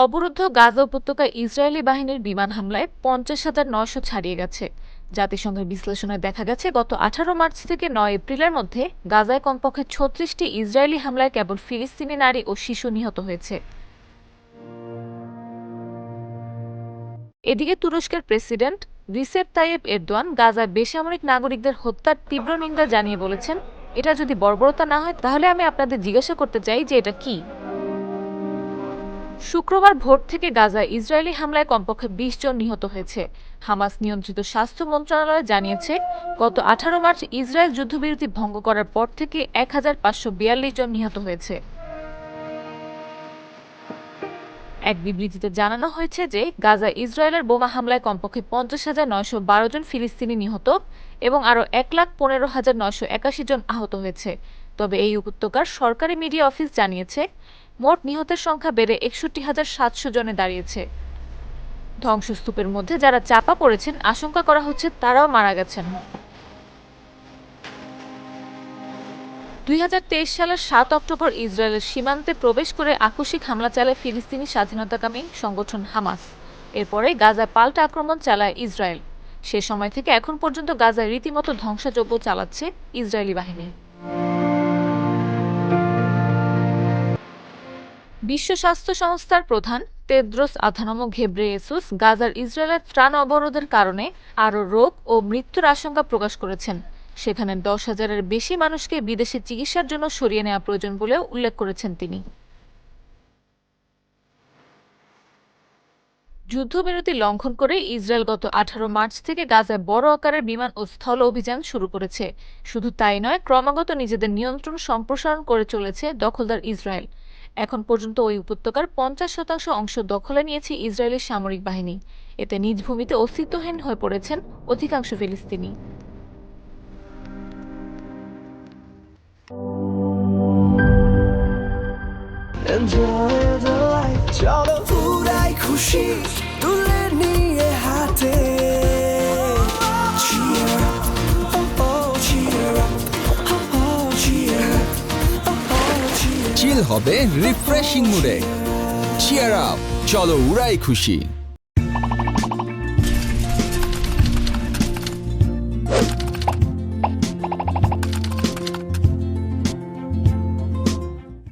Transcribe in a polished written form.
অবরুদ্ধ গাজা উপত্যকায় ইসরায়েলি বাহিনীর বিমান হামলায় ৫০,৯০০ ছাড়িয়ে গেছে। জাতিসংঘের বিশ্লেষণে দেখা গেছে, গত ১৮ মার্চ থেকে ৯ এপ্রিলের মধ্যে গাজায় কমপক্ষে ৩৬টি ইসরায়েলি হামলায় কেবল ফিলিস্তিনি নারী ও শিশু নিহত হয়েছে। এদিকে তুরস্কের প্রেসিডেন্ট রিসেপ তাইয়েপ এরদোয়ান গাজায় বেসামরিক নাগরিকদের হত্যার তীব্র নিন্দা জানিয়ে বলেছেন, এটা যদি বর্বরতা না হয় তাহলে আমি আপনাদের জিজ্ঞাসা করতে চাই যে এটা কি। শুক্রবার ভোর থেকে গাজায় ইসরায়েলি হামলায় কমপক্ষে ২০ জন নিহত হয়েছে। হামাস নিয়ন্ত্রিত স্বাস্থ্য মন্ত্রণালয় জানিয়েছে, গত ১৮ মার্চ ইসরায়েল যুদ্ধবিরতি ভঙ্গ করার পর থেকে ১,৫৪২ জন নিহত হয়েছে। এক বিবৃতিতে জানানো হয়েছে যে গাজায় ইসরায়েলের বোমা হামলায় কমপক্ষে ৫০,৯১২ জন ফিলিস্তিনি নিহত এবং আরও ১,১৫,৯৮১ জন আহত হয়েছে। তবে এই উপত্যকার সরকারি মিডিয়া অফিস জানিয়েছে, মোট নিহতের সংখ্যা বেড়ে ৬১,৭০০ জনে দাঁড়িয়েছে। ধ্বংসস্তূপের মধ্যে যারা চাপা পড়েছেন আশঙ্কা করা হচ্ছে তারাও মারা গেছেন। ২০২৩ সালের ৭ অক্টোবর ইসরায়েলের সীমান্তে প্রবেশ করে আকস্মিক হামলা চালায় ফিলিস্তিনি স্বাধীনতাকামী সংগঠন হামাস। এরপরে গাজায় পাল্টা আক্রমণ চালায় ইসরায়েল। সে সময় থেকে এখন পর্যন্ত গাজায় রীতিমতো ধ্বংসযজ্ঞ চালাচ্ছে ইসরায়েলি বাহিনী। বিশ্ব স্বাস্থ্য সংস্থার প্রধান তেদ্রোস আধানম ঘেব্রেয়েসুস গাজার ইসরায়েলের ত্রাণ অবরোধের কারণে আরও রোগ ও মৃত্যুর আশঙ্কা প্রকাশ করেছেন। সেখানে ১০,০০০-এর বেশি মানুষকে বিদেশে চিকিৎসার জন্য সরিয়ে নেওয়া প্রয়োজন বলেও উল্লেখ করেছেন তিনি। যুদ্ধবিরতি লঙ্ঘন করে ইসরায়েল গত ১৮ মার্চ থেকে গাজায় বড় আকারের বিমান ও স্থল অভিযান শুরু করেছে। শুধু তাই নয়, ক্রমাগত নিজেদের নিয়ন্ত্রণ সম্প্রসারণ করে চলেছে দখলদার ইসরায়েল। এখন পর্যন্ত ওই উপত্যকার ৫০% অংশ দখলে নিয়েছে ইসরায়েলের সামরিক বাহিনী। এতে নিজ ভূমিতে অস্তিত্বহীন হয়ে পড়েছেন অধিকাংশ ফিলিস্তিনি। Enjoy the life, চলো উড়াই খুশি তুলে নিয়ে হাতে। Cheer up, oh oh, cheer up, oh oh, cheer up, oh oh, cheer up. চিল হবে রিফ্রেশিং মুডে। চিয়ার আপ, চলো উড়াই খুশি।